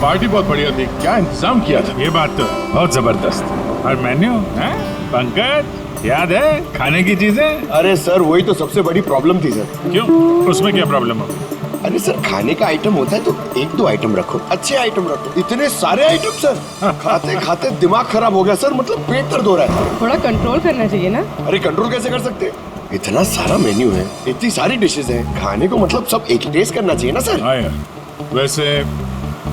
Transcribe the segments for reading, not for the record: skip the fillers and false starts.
Party बहुत बढ़िया थी, क्या इंतजाम किया था। ये बात तो बहुत जबरदस्त। और मेन्यू है पंकज, याद है खाने की चीजें? अरे सर वही तो सबसे बड़ी प्रॉब्लम थी सर। क्यों, उसमें क्या प्रॉब्लम हो? अरे सर खाने का आइटम होता है तो एक दो आइटम रखो, अच्छे आइटम रखो। इतने सारे आइटम सर, खाते खाते दिमाग खराब हो गया सर, मतलब पेट दर्द हो रहा है। थोड़ा कंट्रोल करना चाहिए ना। अरे कंट्रोल कैसे कर सकते? इतना सारा मेन्यू है, इतनी सारी डिशेज हैं, खाने को मतलब सब एक ही टेस्ट करना चाहिए ना सर। हाँ यार, वैसे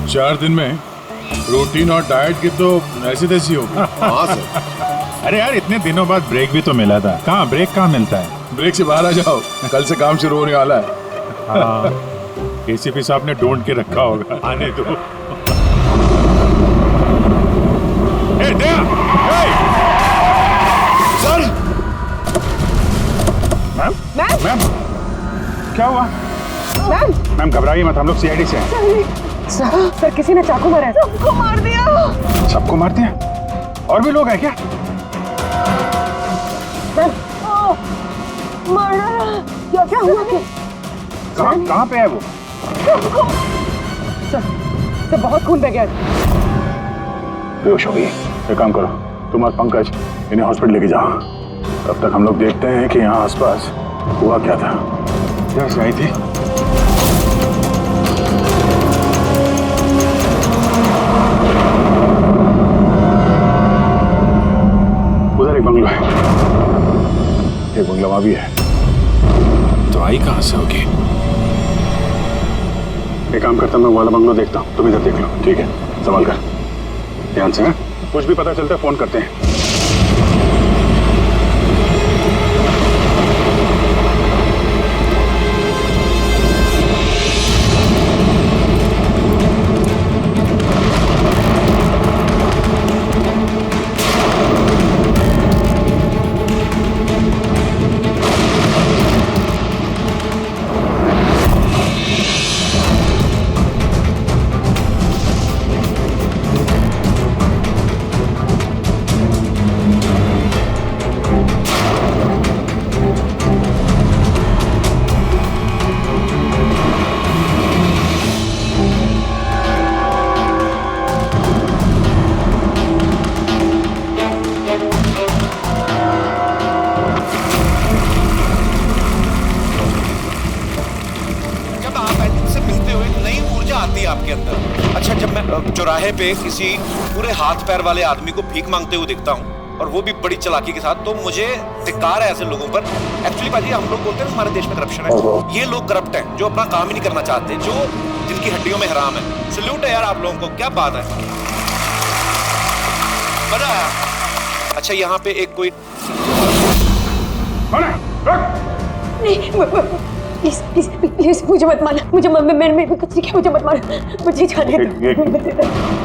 4 दिन में रूटीन और डाइट की तो ऐसी तैसी होगी। हाँ सर। अरे यार इतने दिनों बाद ब्रेक भी तो मिला था, कहाँ ब्रेक कहाँ मिलता है? ब्रेक से बाहर आ जाओ, कल से काम शुरू होने वाला है। हाँ, एसीपी साहब ने ढूंढ के रखा होगा, आने दो। ए, दया! ए! सर मैम, मैम, क्या हुआ? मैम घबराइए मत, हम लोग सीआईडी से हैं। सर किसी ने चाकू मारा है। सबको मार दिया। सबको मार दिया? और भी लोग हैं क्या? मारा। क्या हुआ? कहाँ पे है वो? सर बहुत खून बह गया। बेहोश हो गई। एक काम करो, तुम और पंकज इन्हें हॉस्पिटल लेके जाओ। तब तक हम लोग देखते हैं कि यहाँ आसपास हुआ क्या था। क्या से आई थी? उधर एक बंगला है, एक बंगला वहां भी है। तो आई कहाँ से होगी? एक काम करता हूं, मैं वाला बंगला देखता हूँ, तुम इधर देख लो, ठीक है? संभाल कर, ध्यान से। कुछ भी पता चलता है फोन करते हैं। आपके अंदर। अच्छा, जब मैं चौराहे पे किसी पूरे हाथ पैर वाले आदमी को भीख मांगते हुए दिखता हूँ और वो भी बड़ी चालाकी के साथ, तो मुझे धिक्कार है ऐसे लोगों पर। एक्चुअली पाजी, हम लोग बोलते हैं हमारे देश में करप्शन है, ये लोग करप्ट हैं जो अपना काम ही नहीं करना चाहते, जो जिनकी हड्डियों में हराम है। सल्यूट है यार आप लोगों को, क्या बात है, मजा आया। अच्छा, यहाँ पे एक कोई प्लीज मुझे मत मारना, मुझे मैंने कुछ नहीं किया, मुझे मत मारना, मुझे जाने दो।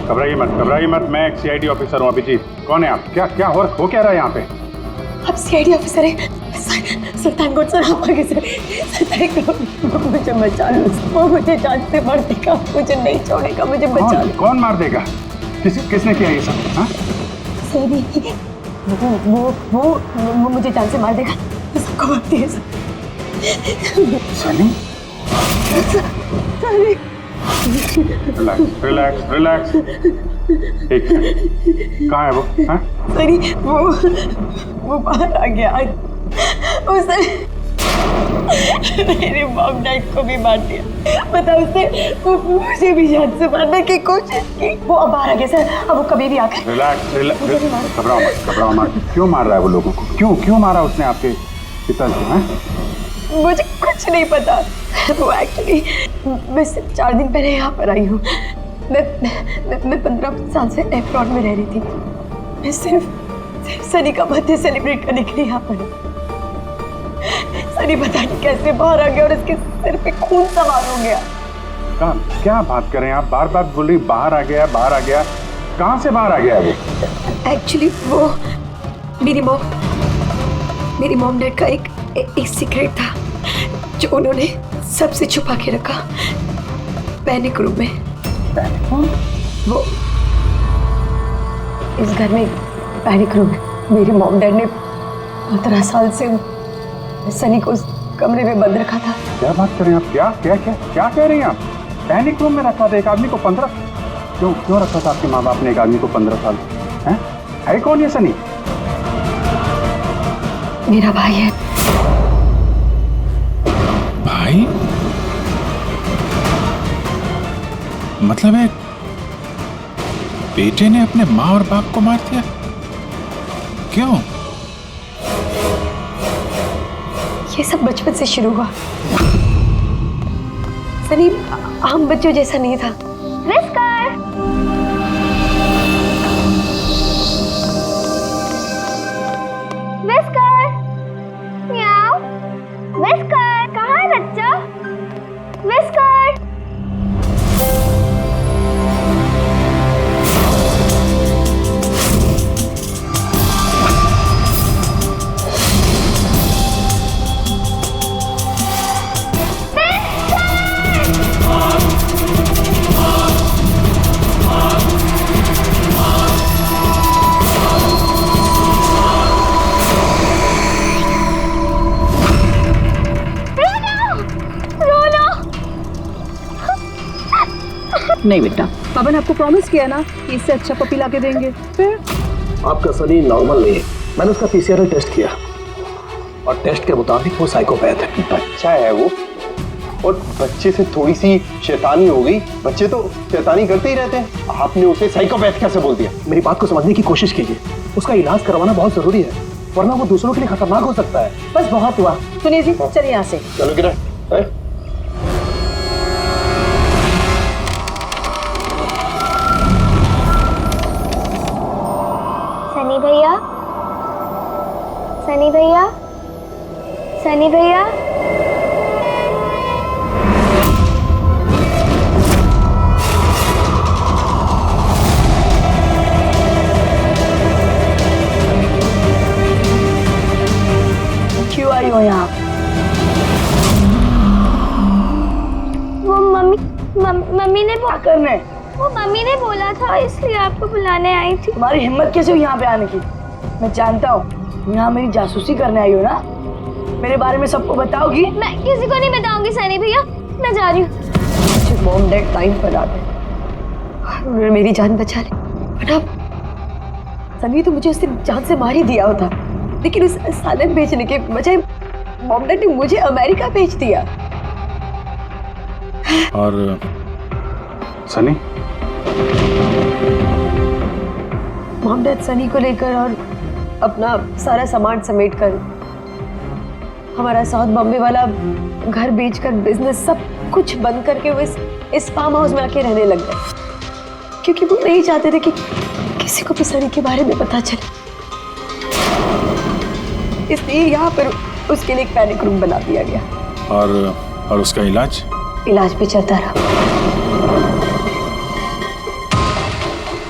घबराइए मत, मैं एक सीआईडी ऑफिसर हूँ। अभिजीत, कौन है आप? क्या हो क्या रहा है यहाँ पे? आप सीआईडी ऑफिसर हैं? सुल्तानकोट सर, आप आगे सर। मुझे बचा लो, वो मुझे जान से मार देगा, मुझे नहीं छोड़ेगा, मुझे बचा लो। कौन मार देगा? किसने किया ये सब? हाँ? वो मुझे जान से मार देगा, सबको मारती है सर। सनी? रिलैक्स। एक सेकंड, कहाँ है वो? हाँ? सरी, वो बाहर आ गया। उसने मेरे मॉम डैड को भी मार दिया। पता उसने मुझे भी जान से मारने की कोशिश की। वो अब बाहर आ गया सर, अब वो कभी भी आकर। रिलैक्स, घबराओ मत। क्यों मार रहा है वो लोगों को? क्यों मारा उसने आपके पिता को? मुझे कुछ नहीं पता। वो एक्चुअली मैं सिर्फ 4 दिन पहले यहाँ पर आई हूँ। मैं 15 साल से एप्रॉड में रह रही थी। मैं सिर्फ सनी का बर्थडे सेलिब्रेट करने के लिए यहाँ पर हूँ। सनी पता नहीं कैसे बाहर आ गया और उसके सिर पे खून सवार हो गया। क्या बात कर रहे हैं आप? बार बोल रही बाहर आ गया। कहाँ से बाहर आ गया वो? एक्चुअली वो मेरी मॉम डैड का एक सीक्रेट था जो उन्होंने सबसे छुपा के रखा पैनिक रूम में। वो इस घर में पैनिक रूम है। मेरे मॉम डैड ने 15 साल से सनी को उस कमरे में बंद रखा था। क्या बात कर रहे हैं आप? क्या कह रही हैं आप? पैनिक रूम में रखा था एक आदमी को 15? क्यों क्यों रखा था आपके माँ बाप ने एक आदमी को 15 साल? हैं? है कौन ये सनी? मेरा भाई है। भाई? मतलब है बेटे ने अपने माँ और बाप को मार दिया? क्यों? ये सब बचपन से शुरू हुआ। सनी आम बच्चों जैसा नहीं था। विस्कर! विस्कर! म्याऊ! विस्कर! कहाँ है बच्चा? विस्कर! नहीं बेटा, पापा ने आपको प्रॉमिस किया ना कि इससे अच्छा पपी ला के देंगे। फिर आपका सनी नॉर्मल नहीं है। मैंने उसका पीसीआर टेस्ट किया और टेस्ट के मुताबिक वो साइकोपैथ है। बच्चा है वो, और बच्चे से थोड़ी सी शैतानी हो गई। बच्चे तो शैतानी करते ही रहते हैं, आपने उसे साइकोपैथ कैसे बोल दिया? मेरी बात को समझने की कोशिश कीजिए। उसका इलाज करवाना बहुत जरूरी है, वरना वो दूसरों के लिए खतरनाक हो सकता है। बस बहुत हुआ। सुनिए जी, चलिए यहाँ से। चलो किरण, सनी भैया, सनी भैया, सनी भैया। क्यों आई हो यहाँ? वो मम्मी ने क्या करने? वो मम्मी ने बोला था, इसलिए आपको बुलाने आई थी। तुम्हारी हिम्मत कैसे हुई यहाँ पे आने की? मैं जानता हूँ यहाँ मेरी जासूसी करने आई हो ना। मेरे बारे में सबको बताओगी? मैं किसी को नहीं बताऊंगी सनी भैया, मैं जा रही हूँ। मॉम डैड टाइम पर आ गए और उन्होंने मेरी जान बचा ली। बट अब सनी तो मुझे उससे जान से मार ही दिया होता, लेकिन उस सालन भेजने के बजाय मॉम डैड ने मुझे अमेरिका भेज दिया। और सनी? मॉम डैड सनी को लेकर और अपना सारा सामान समेटकर हमारा साउथ बॉम्बे वाला घर बेचकर बिजनेस सब कुछ बंद करके वो इस फार्म हाउस में आके रहने लग गए, क्योंकि वो नहीं चाहते थे कि किसी को भी सनी के बारे में पता चले। इसलिए यहाँ पर उसके लिए एक पैनिक रूम बना दिया गया। और उसका इलाज भी चलता रहा,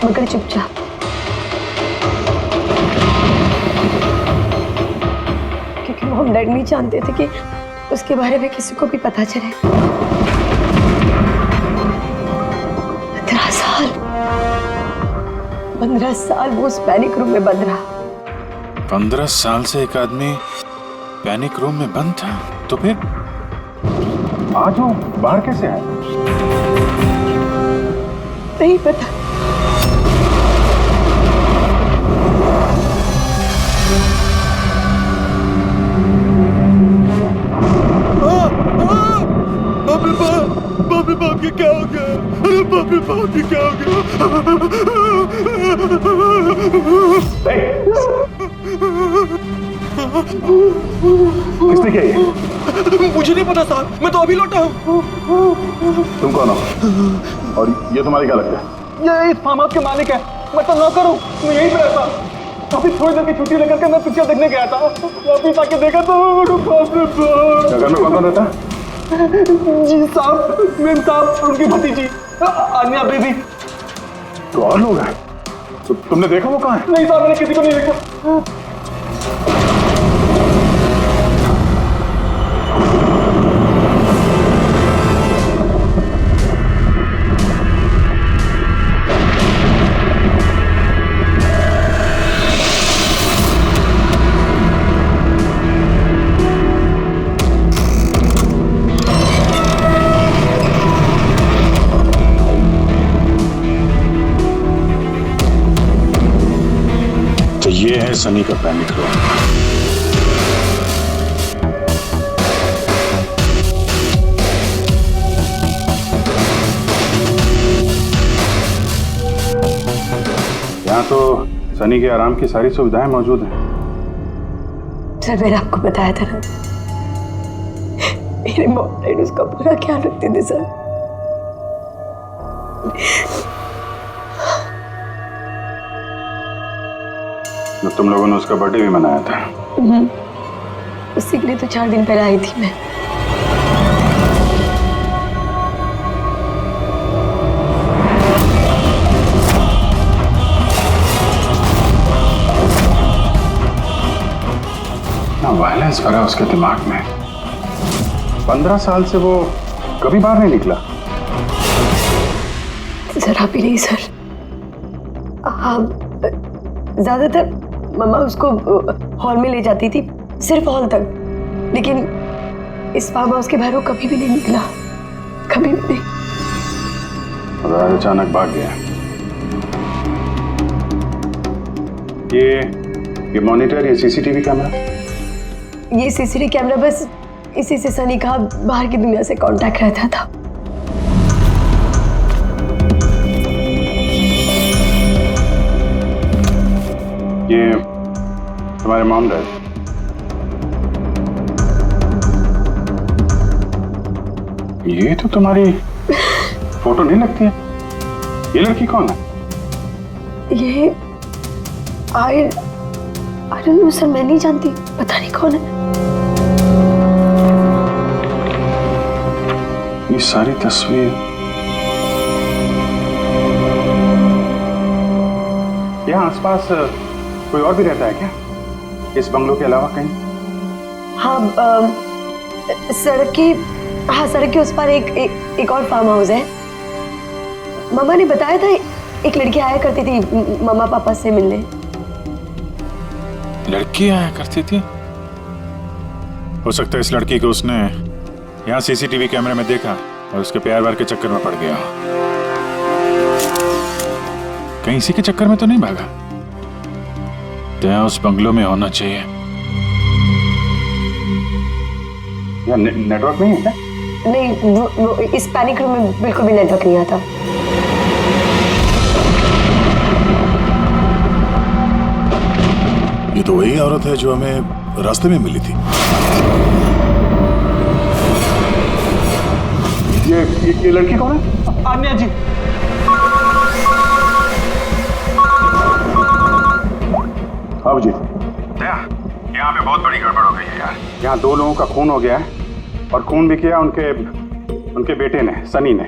मगर चुपचाप। क्योंकि मॉम डैड नहीं जानते थे कि उसके बारे में किसी को भी पता चले। 15 साल वो उस पैनिक रूम में बंद रहा। 15 साल से एक आदमी पैनिक रूम में बंद था, तो फिर आज वो बाहर कैसे आए? नहीं पता। बाप ये क्या हो गया? अरे बाप ये क्या हो गया? किसने किया ये? मुझे नहीं पता साहब, मैं तो अभी लौटा हूँ। तुम कौन हो? और ये तुम्हारी क्या लगता है? ये इस फार्म हाउस के मालिक है, मैं तो नौकर हूँ, मैं यहीं पे रहता हूँ। काफी थोड़ी देर की छुट्टी लेकर के मैं पिक्चर देखने गया था, वापिस आके देखा तो घर में कौन कौन रहता है? जी साहब, मेम साहब, उनकी भतीजी आन्या बेबी। तो और लोग हैं? तो तुमने देखा वो कहाँ है? नहीं साहब, मैंने किसी को नहीं देखा। है सनी का पैनिक रूम। यहाँ तो सनी के आराम की सारी सुविधाएं मौजूद हैं। सर मैंने आपको बताया था ना, मेरे मॉम डैड उसका पूरा ख्याल रखते थे सर। तो तुम लोगों ने उसका बर्थडे भी मनाया था। उसी के लिए तो 4 दिन पहले आई थी मैं। ना वायलेंस भरा उसके दिमाग में। 15 साल से वो कभी बाहर नहीं निकला। जरा भी नहीं सर। हाँ, ज्यादातर मम्मा उसको हॉल में ले जाती थी, सिर्फ हॉल तक। लेकिन इस फार्म हाउस के बाहर वो कभी भी नहीं निकला, कभी भी नहीं। और आज अचानक भाग गया। ये मॉनिटर, ये सीसीटीवी कैमरा, ये सीसीटीवी कैमरा बस इसी से सनी का बाहर की दुनिया से कांटेक्ट रहता था। ये तुम्हारे मॉम डैड। ये तो तुम्हारी फोटो नहीं लगती है। ये लड़की कौन है? ये आई डोंट नो सर, मैं नहीं जानती, पता नहीं कौन है। ये सारी तस्वीर यहाँ आसपास कोई और भी रहता है क्या, इस बंगलों के अलावा कहीं? हाँ, सड़क के उस पार एक और फार्म हाउस है। मम्मा ने बताया था एक लड़की आया करती थी मम्मा पापा से मिलने। लड़की आया करती थी? हो सकता है इस लड़की को उसने यहाँ सीसीटीवी कैमरे में देखा और उसके प्यार वार के चक्कर में पड़ गया। कहीं इसी के चक्कर में तो नहीं भागा? तो यहाँ उस बंगलों में होना चाहिए। यहाँ नेटवर्क नहीं है क्या? नहीं, वो इस पैनिक रूम में बिल्कुल भी नेटवर्क नहीं आता। ये तो वही औरत है जो हमें रास्ते में मिली थी। ये लड़की कौन है? आन्या जी। अब जी यहाँ पे बहुत बड़ी गड़बड़ हो गई है यार। यहाँ 2 लोगों का खून हो गया है, और खून भी किया उनके बेटे ने, सनी ने।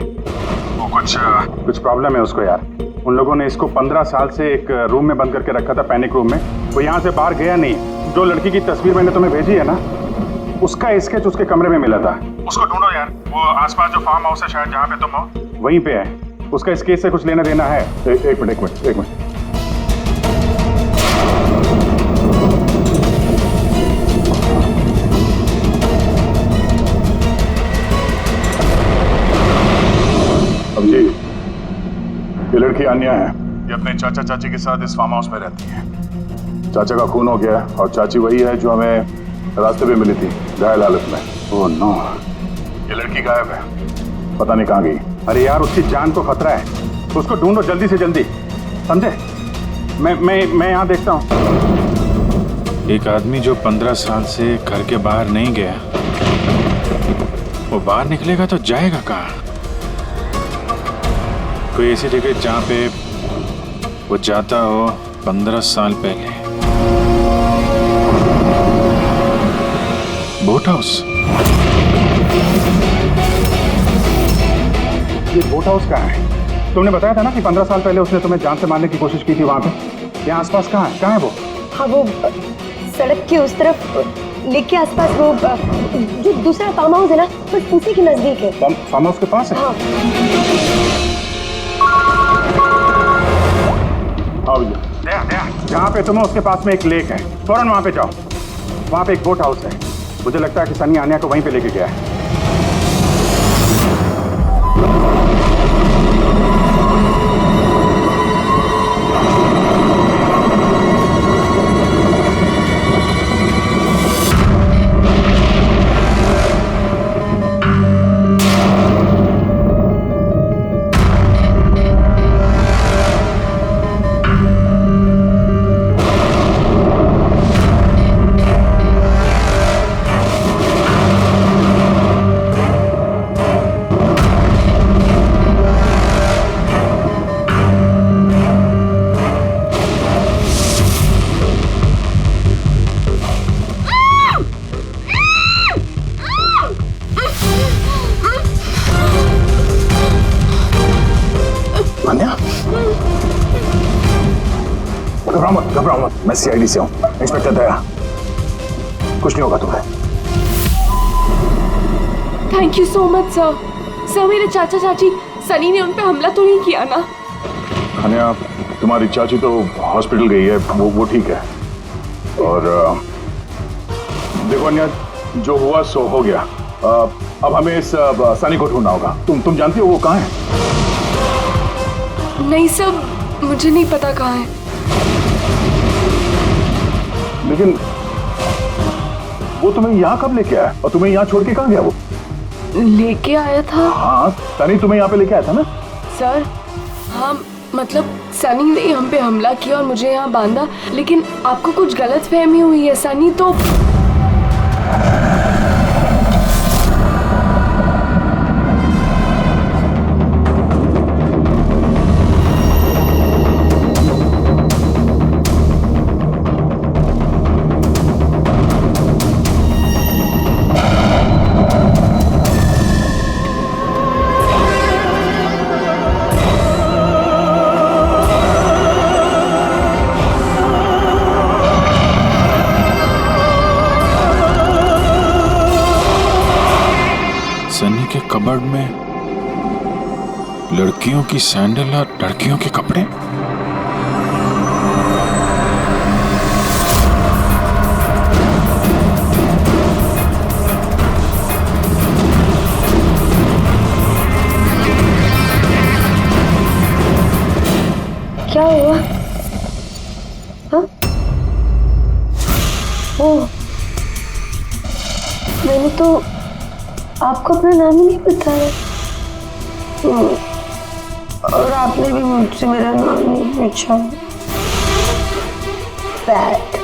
वो कुछ प्रॉब्लम है उसको यार। उन लोगों ने इसको 15 साल से एक रूम में बंद करके रखा था, पैनिक रूम में। वो यहाँ से बाहर गया नहीं। जो लड़की की तस्वीर मैंने तुम्हें भेजी है ना, उसका स्केच उसके कमरे में मिला था। उसको ढूंढो यार। वो आसपास जो फार्म हाउस है शायद जहाँ पे तुम हो, वहीं पे है। उसका स्केच से कुछ लेना देना है। एक मिनट। अब जी, ये लड़की आन्या है। ये अपने चाचा चाची के साथ इस फार्म हाउस में रहती है। चाचा का खून हो गया है और चाची वही है जो हमें रास्ते पे मिली थी, घायल हालत में। ओह नो, ये लड़की गायब है, पता नहीं कहाँ गई। अरे यार, उसकी जान को खतरा है, उसको ढूंढो जल्दी से जल्दी, समझे? मैं यहाँ देखता हूँ। एक आदमी जो 15 साल से घर के बाहर नहीं गया, वो बाहर निकलेगा तो जाएगा कहाँ? कोई ऐसी जगह जहाँ पे वो जाता हो 15 साल पहले। Boat house. ये बोट हाउस कहाँ है? तुमने बताया था ना कि 15 साल पहले उसने तुम्हें जान से मारने की कोशिश की थी वहाँ पे। यहाँ आसपास कहाँ है वो? हाँ, वो सड़क के उस तरफ लेक के आसपास, वो जो दूसरा फार्म हाउस है ना, बस उसी के नजदीक है। फार्म हाउस के पास है? हाँ। जहाँ पे तुम हो उसके पास में एक लेक है, फौरन वहाँ पे जाओ। वहाँ पे एक बोट हाउस है। मुझे लगता है कि सनी आन्या को वहीं पे लेके गया है। अनन्या घबराओ मत, मैं सीआईडी से हूँ, इंस्पेक्टर दया। कुछ नहीं होगा तुम्हें। Thank you so much sir. Sir मेरे चाचा चाची सनी ने उन पे हमला तो नहीं किया ना? अनन्या तुम्हारी चाची तो हॉस्पिटल गई है, वो ठीक है। और देखो अनन्या, जो हुआ सो हो गया। अब हमें इस सनी को ढूंढना होगा। तुम जानती हो वो कहाँ है? नहीं सर, मुझे नहीं पता कहाँ है। लेकिन वो तुम्हें यहाँ कब लेके आया और तुम्हें यहाँ छोड़ के कहाँ गया वो? लेके आया था। हाँ, सनी तुम्हें यहाँ पे लेके आया था ना? सर हाँ, मतलब सनी ने हम पे हमला किया और मुझे यहाँ बांधा, लेकिन आपको कुछ गलत फहमी हुई है। सनी तो सनी के कबर्ड में लड़कियों की सैंडल और लड़कियों के कपड़े। क्या हुआ? हाँ? ओह, मैंने तो आपको अपना नाम ही नहीं बताया। और आपने भी मुझसे मेरा नाम नहीं पूछा। Bad,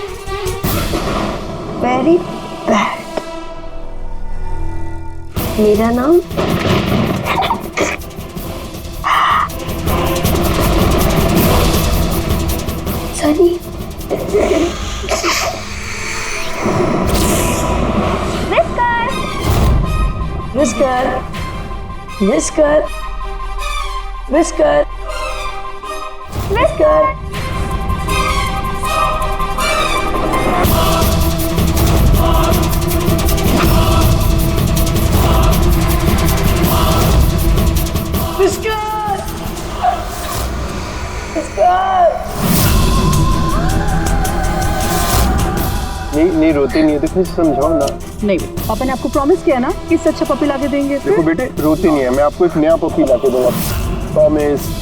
very bad. मेरा नाम Sunny. Whisker, whisker, whisker, whisker. Whisker, whisker. नहीं रोती नहीं है तो कुछ समझाओ ना। नहीं, पापा ने आपको प्रॉमिस किया ना कि इससे अच्छा पपी लाके देंगे। देखो बेटे, रोती नहीं है, मैं आपको एक नया पपी लाके दूंगा, promise.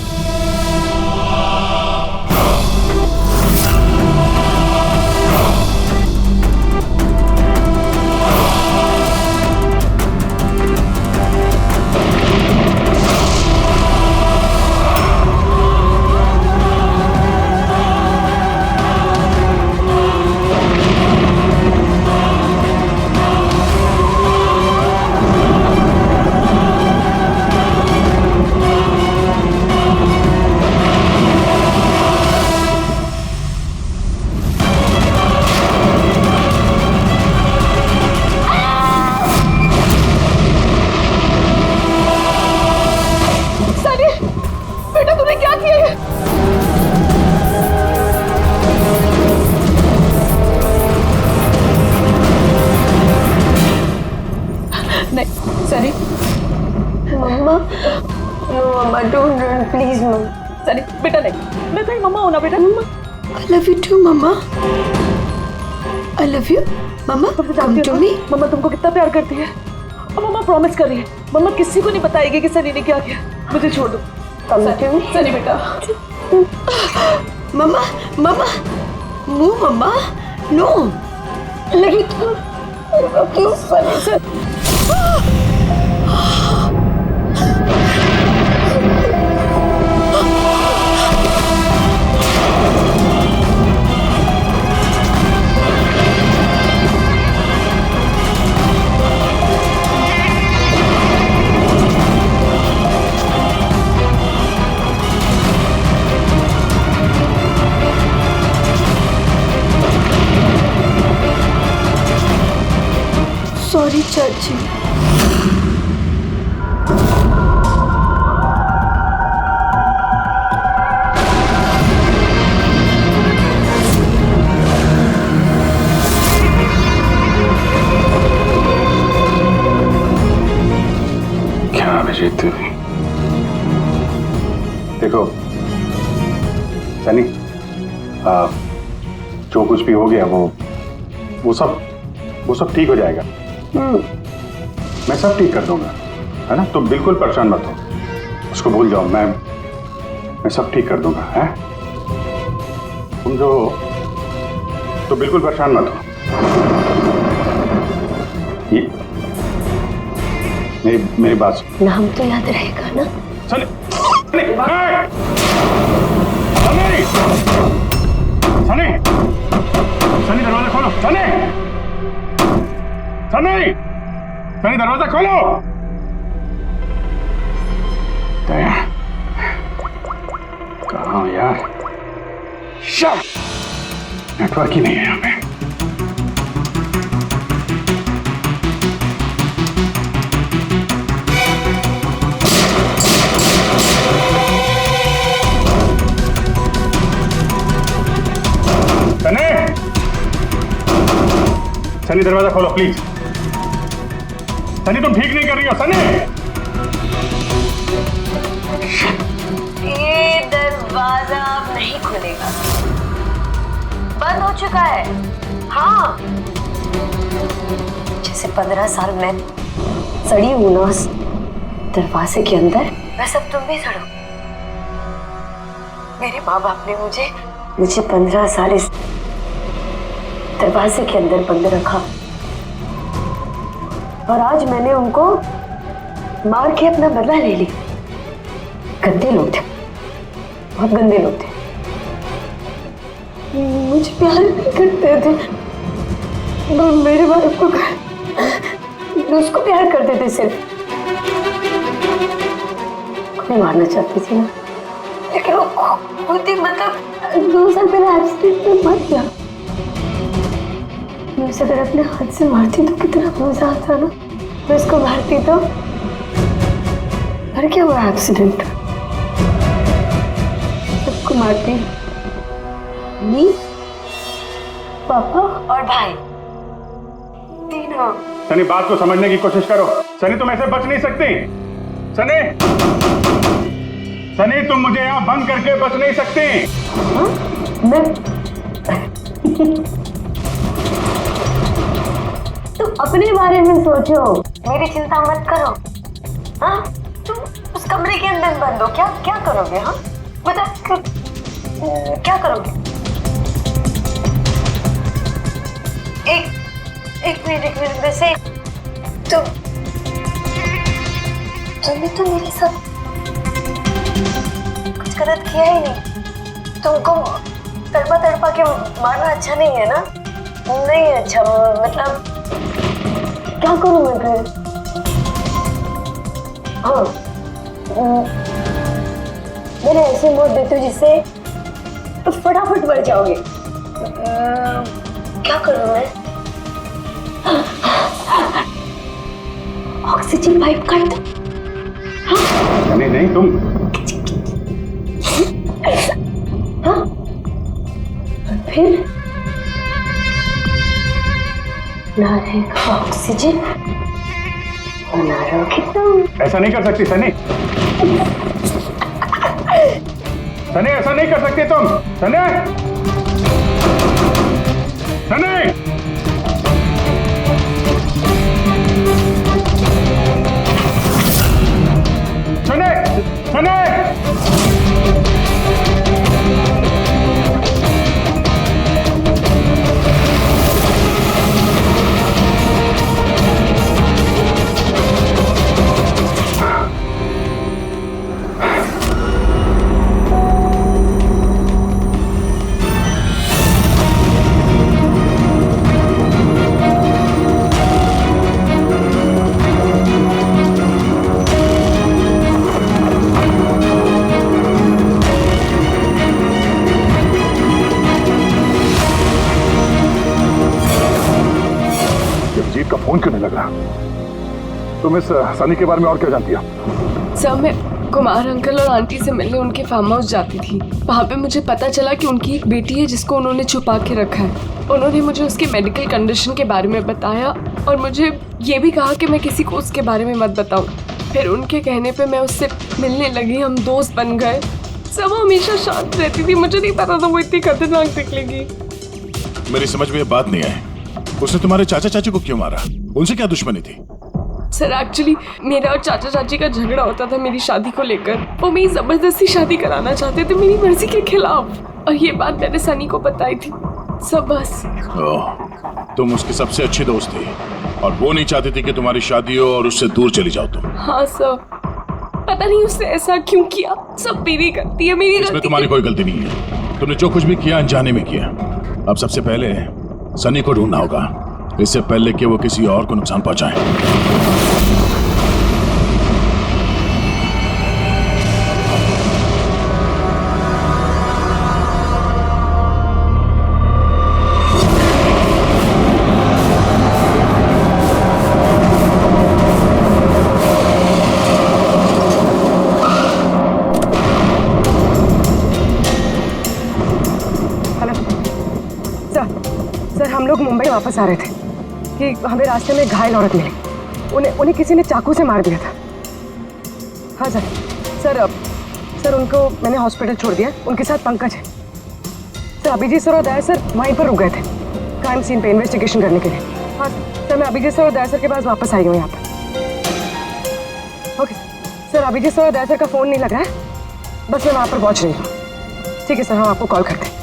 Sunny, mamma, no mamma, don't run please mamma. Sunny बेटा नहीं, मैं तेरी मम्मा हूं ना बेटा। I love you too mamma. I love you mamma, come to me. Mamma तुमको कितना प्यार करती है और मम्मा प्रॉमिस कर रही है मम्मा किसी को नहीं बताएगी कि सनी ने क्या किया। मुझे छोड़ दो। कम टू मी सनी बेटा। मम्मा, मम्मा, नो मम्मा, नो। लगी तो क्यों सनी से? सॉरी चाची। देखो सनी, जो कुछ भी हो गया वो सब ठीक हो जाएगा। मैं सब ठीक कर दूंगा, है ना? तुम बिल्कुल परेशान मत हो, उसको भूल जाओ। मैं सब ठीक कर दूंगा, है? तुम जो तो बिल्कुल परेशान मत हो। ये मेरी बात नाम तो याद रहेगा ना? सनी, सनी, सनी, सनी दरवाजा खोलो। सनी, सनी, सनी दरवाजा खोलो। दया, कहाँ यार? नेटवर्क ही नहीं है यहाँ पे। सनी, सनी दरवाजा खोलो प्लीज। सनी तुम ठीक नहीं कर रही हो। सनी, ये दरवाजा अब नहीं खुलेगा, बंद हो चुका है। हाँ, जैसे 15 साल मैं सड़ी हूं ना उस दरवाजे के अंदर, वैसे अब तुम भी सड़ो। मेरे माँ बाप ने मुझे 15 साल इस दरवाजे के अंदर बंद रखा, और आज मैंने उनको मार के अपना बदला ले लिया। गंदे लोग थे, बहुत गंदे लोग थे, मुझे प्यार नहीं करते थे। मेरे बाप को उसको प्यार करते थे, सिर्फ मैं मारना चाहती थी ना, लेकिन वो खुद ही मतलब 2 साल पहले एक्सीडेंट में मर गया। मैं उसे अगर अपने हाथ से मारती तो कितना मजा आता ना। मैं उसको मारती तो मर गया वो एक्सीडेंट। सबको मारती, मी, पापा और भाई, तीनों। सनी बात को समझने की कोशिश करो। सनी तुम ऐसे बच नहीं सकती। सनी, सनी तुम मुझे यहाँ बंद करके बच नहीं सकती। मैं तुम अपने बारे में सोचो, मेरी चिंता मत करो। हाँ, तुम उस कमरे के अंदर बंद हो, क्या करोगे? हाँ मतलब क्या करोगे? एक मिनट वैसे तुमने तो मेरे साथ कुछ गलत किया ही नहीं। तुमको तड़पा के मारना अच्छा नहीं है ना? नहीं अच्छा, मतलब क्या करूं मैं फिर? हाँ, मैंने ऐसी मौत देती हूँ जिससे तो फटाफट मर जाओगे। क्या करूं मैं? ऑक्सीजन पाइप काट दो। हाँ? नहीं तुम। हाँ? फिर ना रहेगा ऑक्सीजन और ना रहोगे तुम। ऐसा नहीं कर सकती सनी। सनी ऐसा नहीं कर सकती तुम। सनी, सनी, सनी, सनी। का फोन क्यों नहीं लग रहा? तुम इस सनी के बारे में और क्या जानती हो? सर, मैं कुमार अंकल और आंटी से मिलने उनके फार्म हाउस जाती थी। वहाँ पे मुझे पता चला कि उनकी एक बेटी है जिसको उन्होंने छुपा के रखा है। उन्होंने मुझे उसके मेडिकल कंडीशन के बारे में बताया और मुझे ये भी कहा कि मैं किसी को उसके बारे में मत बताऊं। फिर उनके कहने पे मैं उससे मिलने लगी, हम दोस्त बन गए। सब हमेशा शांत रहती थी, मुझे नहीं पता था वो इतनी खतरनाक निकलेगी। मेरी समझ में ये बात नहीं आई, उसने तुम्हारे चाचा चाची को क्यों मारा? उनसे क्या दुश्मनी थी? सर एक्चुअली मेरा और चाचा चाची का झगड़ा होता था मेरी शादी को लेकर। वो मेरी जबरदस्ती शादी कराना चाहते थे मेरी मर्जी के खिलाफ, और ये बात मैंने सनी को बताई थी। सब बस। तुम उसकी सबसे अच्छी दोस्त थी और वो नहीं चाहती थी कि तुम्हारी शादी हो और उससे दूर चली जाओ तुम। हाँ सर, पता नहीं उसने ऐसा क्यों किया। सब मेरी गलती है, मेरी इसमें तुम्हारी कोई गलती नहीं है। तुमने जो कुछ भी किया अनजाने में किया। अब सबसे पहले सनी को ढूंढना होगा, इससे पहले कि वो किसी और को नुकसान पहुंचाए। हम लोग मुंबई वापस आ रहे थे कि हमें रास्ते में घायल औरत मिली। उन्हें किसी ने चाकू से मार दिया था। हाँ सर उनको मैंने हॉस्पिटल छोड़ दिया। उनके साथ पंकज है सर। अभिजीत सर और दया सर वहीं पर रुक गए थे क्राइम सीन पे इन्वेस्टिगेशन करने के लिए। हाँ सर, मैं अभिजीत सर और दया सर के पास वापस आई हूँ यहाँ पर। ओके सर, अभिजीत सर और दया सर का फ़ोन नहीं लग रहा है, बस मैं वहाँ पर पहुँच रही हूँ। ठीक है सर, हम आपको कॉल करते हैं।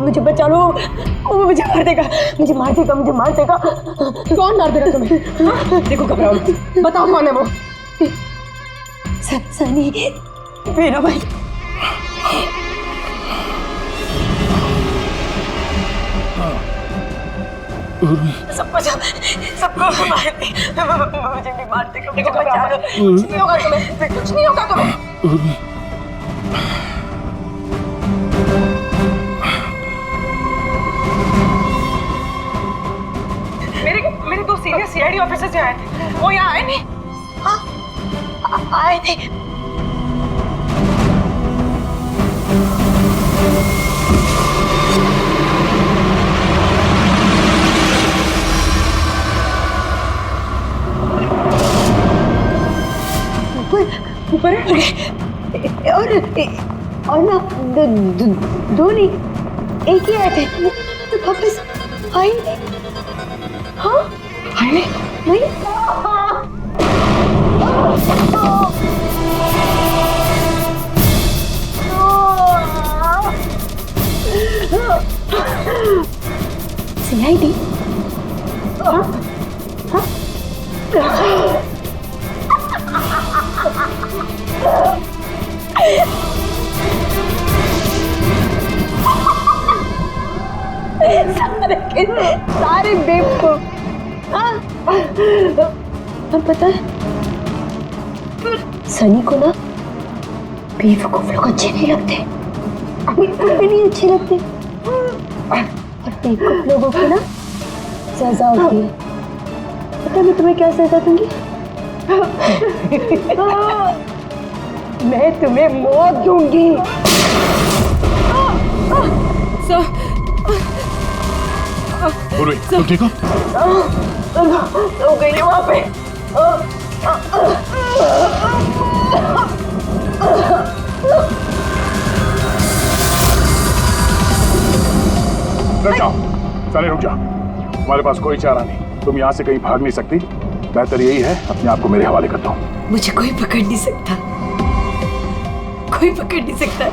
मुझे बचा लो, वो मुझे मार देगा, मुझे मार देगा, मुझे मार देगा। कौन मार देगा तुम्हें? हाँ? देखो घबराओ मत, बताओ कौन है वो? सनी, मेरा भाई। सबको मार दे, मुझे नहीं मार देगा, मुझे बचा लो। कुछ नहीं होगा तुम्हें, कुछ नहीं होगा तुम्हें। मेरे दो सीनियर सीआईडी ऑफिसर्स यहाँ आए थे, वो यहाँ आए नहीं। हाँ आए थे। ऊपर है और ना दो नहीं, एक ही आए थे तो वापस आए नहीं। हाँ आए नहीं। सीआईडी? हाँ सारे बेवकूफ। और पता है सनी को ना बेवकूफ लोग अच्छे नहीं लगते, बिल्कुल भी नहीं अच्छे लगते। और बेवकूफ लोगों की ना सजा होती है। पता है मैं तुम्हें क्या सजा दूंगी? मैं तुम्हें मौत दूंगी। पूर्वी, तुम ठीक हो? हो गई है वहां पे। रुक जाओ, सनी रुक जाओ। तुम्हारे पास कोई चारा नहीं, तुम यहाँ से कहीं भाग नहीं सकती। बेहतर यही है अपने आप को मेरे हवाले कर दो। मुझे कोई पकड़ नहीं सकता, कोई पकड़ नहीं सकता।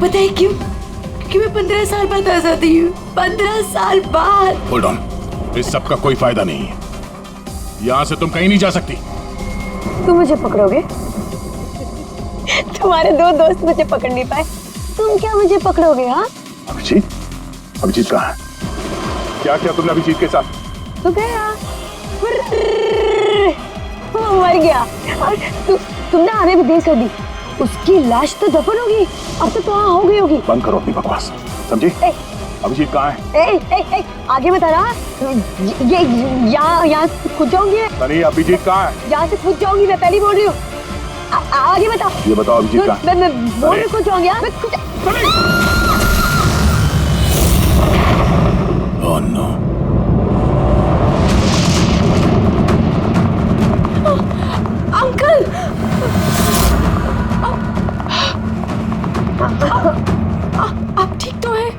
पता है क्यों? क्योंकि मैं 15 साल बाद आजादी हूँ। 15 साल बाद। होल्ड ऑन, इस सब का कोई फायदा नहीं है। यहाँ से तुम कहीं नहीं जा सकती। तुम मुझे पकड़ोगे? तुम्हारे 2 दोस्त मुझे पकड़ नहीं पाए, तुम क्या मुझे पकड़ोगे? हाँ अभिजीत, अभिजीत कहाँ है? क्या किया तुमने अभिजीत के साथ? तो गया, वो मर गया। और तुमने आने भी देर कर दी। उसकी लाश तो दफन होगी, अब तो वहाँ हो गई होगी। बंद करो अपनी बकवास, समझी? अभिजीत कहाँ है? आगे बता रहा। ये यहाँ से कूद जाऊंगी। सनी, अभिजीत कहाँ है? यहाँ से कूद जाऊंगी, मैं पहले बोल रही हूँ। आगे बता। ये बताओ अभिजीत कहाँ है? मैं बोल रही कूद जाऊंगी। Oh no. अंकल, आप ठीक तो हैं?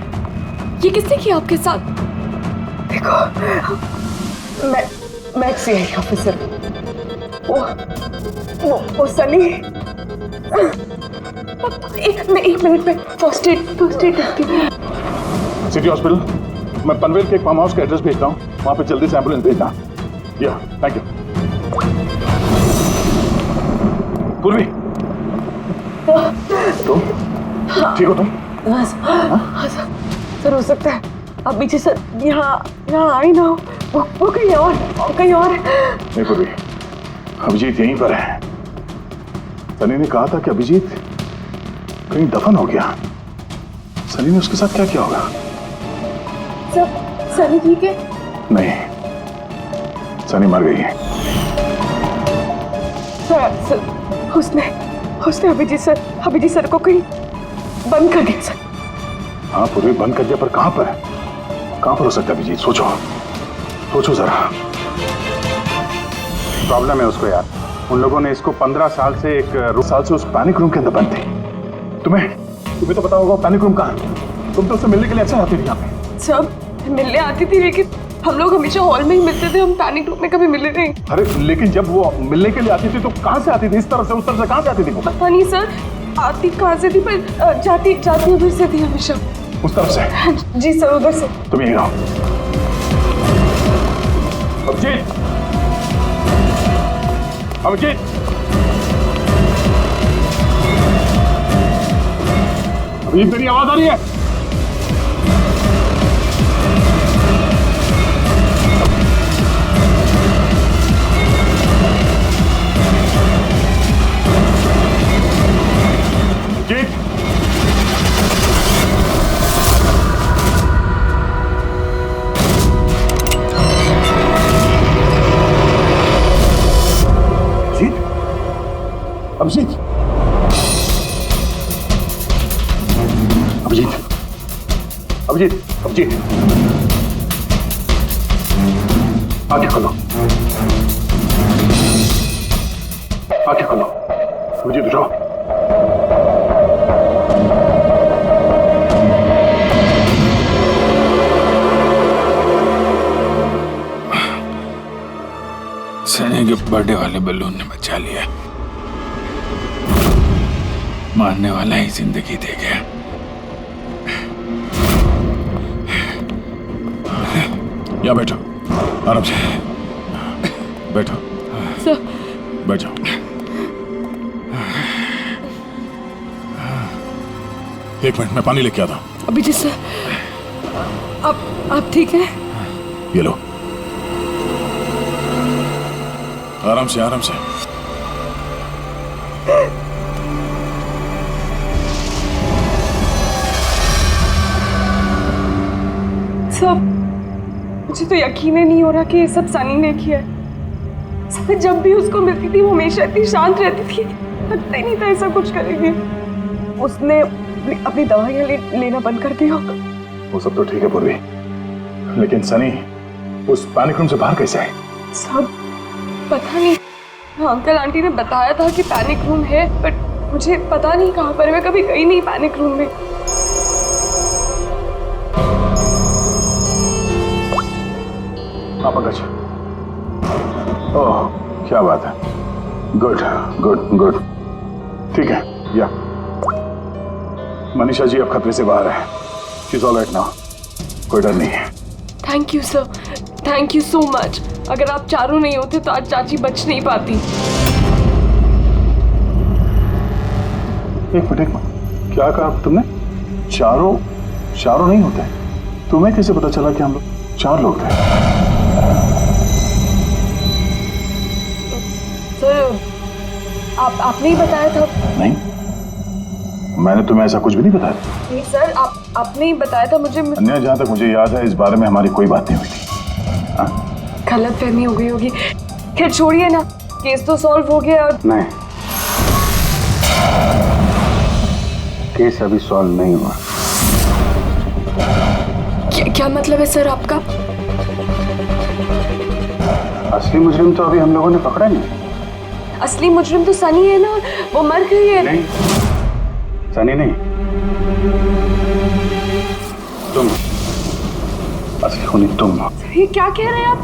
ये किसने किया आपके साथ? देखो, मैं एक सीआईडी ऑफिसर। वो सनी। एक मिनट में फर्स्ट एड करती हूँ। सिटी हॉस्पिटल, मैं पनवेल के एक फार्म हाउस का एड्रेस भेजता हूँ, वहाँ पे जल्दी से एम्बुलेंस भेजना। या थैंक यू। पूर्वी, तुम ठीक हो? तुम सर हो सकता है अब पीछे सर यहाँ आई ना हो, वो कहीं और नहीं पूर्वी, अभिजीत यहीं पर है। सनी ने कहा था कि अभिजीत कहीं दफन हो गया। सनी ने उसके साथ क्या किया होगा? सनी ठीक है? नहीं, सनी मर गई है। सर उसने अभिजीत सर को कहीं बंद कर दिया सर। हाँ पूर्वी, बंद कर दिया, पर कहां पर है? कहां पर हो सकता है अभिजीत? सोचो जरा। प्रॉब्लम है उसको यार। उन लोगों ने इसको 15 साल से उस पैनिक रूम के अंदर बंद थे। तुम्हें तो पता होगा पैनिक रूम कहां है। तुम तो उससे मिलने के लिए अक्सर आती थी यहाँ पे। सब मिलने आती थी, लेकिन हम लोग हमेशा हॉल में ही मिलते थे, हम पैनिक रूम में कभी मिले नहीं। अरे लेकिन जब वो मिलने के लिए आती थी तो कहां से आती थी? इस तरफ से, उस तरफ से, कहां से आती थी वो? पता नहीं सर, आती कहाँ से थी, पर जाती उधर से थी हमेशा। उस तरफ से? जी सर, उधर से। तुम यहीं रहो। अभिजीत, अभिजीत, अभिजीत, मेरी आवाज आ रही है? अभिजीत, अभिजीत, अभिजीत, अभिजीत, अभिजीत, आंखें खोलो, आंखें खोलो। अभिजीत उठो। सनी के बर्थडे वाले बलून ने बचा लिया। मारने वाला ही जिंदगी दे गया। यहाँ बैठो, आराम से बैठो। सर बैठ जाओ। एक मिनट, मैं पानी लेके आता हूँ। अभिजीत सर, आप ठीक है? ये लो, आराम से आराम से। सब मुझे तो यकीन ही नहीं हो रहा कि ये सब सनी ने किया है। सब जब भी उसको मिलती थी वो हमेशा इतनी शांत रहती थी, लगता ही नहीं था ऐसा कुछ करेगी। उसने अपनी दवाइयाँ लेना बंद कर दिया होगा। वो सब तो ठीक है पूर्वी, लेकिन सनी उस पैनिक रूम से बाहर कैसे आए? सब पता नहीं। अंकल आंटी ने बताया था कि पैनिक रूम है, बट मुझे पता नहीं कहाँ पर है। मैं कभी गई नहीं पैनिक रूम में। हाँ पंकज, ओह क्या बात है, गुड गुड गुड, ठीक है। या मनीषा जी अब खतरे से बाहर है, she is all right now, कोई डर नहीं है। Thank you sir, thank you so much. अगर आप चारों नहीं होते तो आज चाची बच नहीं पाती। एक मिनट, क्या कहा तुमने? चारों नहीं होते? तुम्हें कैसे पता चला कि हम लोग 4 लोग थे? सर आपने ही बताया था। नहीं, मैंने तुम्हें ऐसा कुछ भी नहीं बताया। नहीं सर, आपने ही बताया था मुझे। अन्य जहाँ तक मुझे याद है इस बारे में हमारी कोई बात नहीं हुई थी। गलत फहमी हो गई होगी। खैर छोड़िए ना, केस तो सॉल्व हो गया। और नहीं, केस अभी सॉल्व नहीं हुआ। क्या मतलब है सर आपका? असली मुजरिम तो अभी हम लोगों ने पकड़ा नहीं। असली मुजरिम तो सनी है ना, वो मर गई है। नहीं, सनी नहीं, तुम असली खूनी तुम हो। ये क्या कह रहे हैं आप?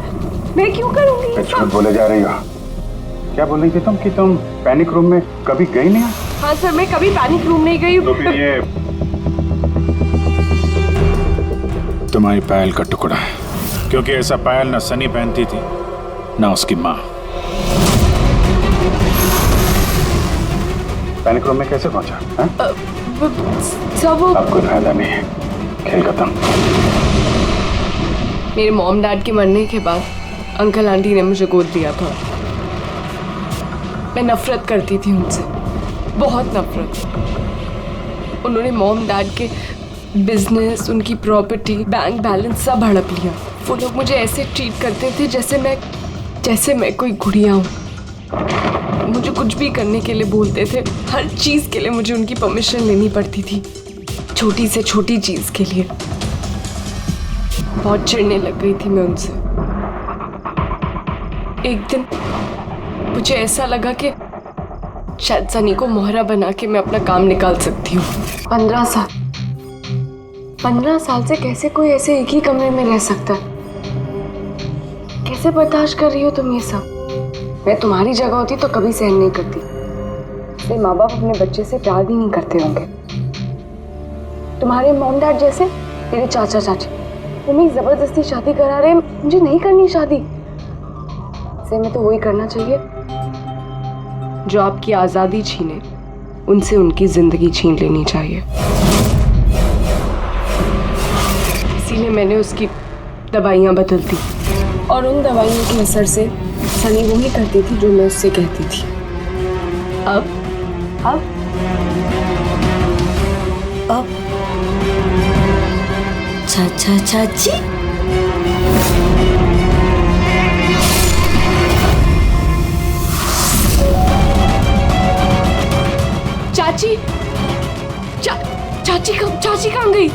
मैं क्यों करूंगी? झूठ बोले जा रही हो। क्या बोल रही थी तुम कि तुम पैनिक रूम में कभी गई नहीं? हाँ सर, मैं कभी पैनिक रूम नहीं गई। तो फिर ये तुम्हारी पायल का टुकड़ा, क्योंकि ऐसा पायल ना सनी पहनती थी ना उसकी माँ। पैनिक रूम में कैसे पहुंचा? सब अब कोई फायदा नहीं है, खेल खत्म। मेरे मॉम डैड के मरने के बाद अंकल आंटी ने मुझे गोद दिया था। मैं नफरत करती थी उनसे, बहुत नफरत। उन्होंने मॉम डैड के बिजनेस, उनकी प्रॉपर्टी, बैंक बैलेंस सब हड़प लिया। वो लोग मुझे ऐसे ट्रीट करते थे जैसे मैं कोई गुड़िया हूँ। मुझे कुछ भी करने के लिए बोलते थे, हर चीज़ के लिए मुझे उनकी परमिशन लेनी पड़ती थी, छोटी से छोटी चीज़ के लिए। बहुत चिढ़ने लग गई थी मैं उनसे। एक दिन मुझे ऐसा लगा कि शायद सनी को मोहरा बना के मैं अपना काम निकाल सकती हूँ। 15 साल से कैसे कोई ऐसे एक ही कमरे में रह सकता है? कैसे बर्दाश्त कर रही हो तुम ये सब? मैं तुम्हारी जगह होती तो कभी सहन नहीं करती। इसलिए माँ बाप अपने बच्चे से प्यार भी नहीं करते होंगे। तुम्हारे मॉम डैड जैसे तेरे चाचा चाची, वो मेरी जबरदस्ती शादी करा रहे। मुझे नहीं करनी शादी। इसलिए मैं तो वही करना चाहिए जो आपकी आज़ादी छीने, उनसे उनकी जिंदगी छीन लेनी चाहिए। इसीलिए मैंने उसकी दवाइयाँ बदल दी, और उन दवाइयों के असर से सनी वही करती थी जो मैं उससे कहती थी। अब चाचा चाची, चाची चाची कहाँ गई?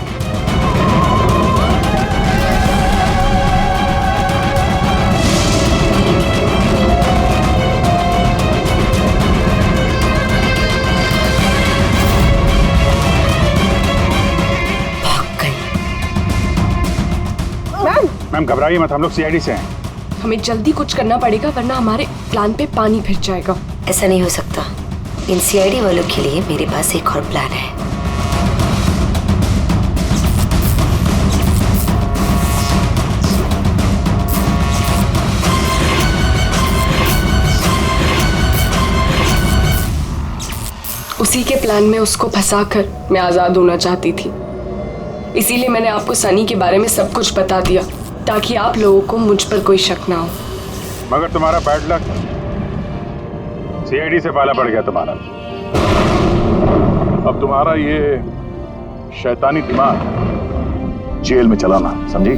मैम घबराइए मत, हम लोग सीआईडी से हैं। हमें जल्दी कुछ करना पड़ेगा वरना हमारे प्लान पे पानी फिर जाएगा। ऐसा नहीं हो सकता। इन सीआईडी वालों के लिए मेरे पास एक और प्लान है। उसी के प्लान में उसको फंसाकर मैं आजाद होना चाहती थी। इसीलिए मैंने आपको सनी के बारे में सब कुछ बता दिया ताकि आप लोगों को मुझ पर कोई शक ना हो। मगर तुम्हारा बैड लक सीआईडी से पाला पड़ गया तुम्हारा। अब तुम्हारा ये शैतानी दिमाग जेल में चलाना, समझी?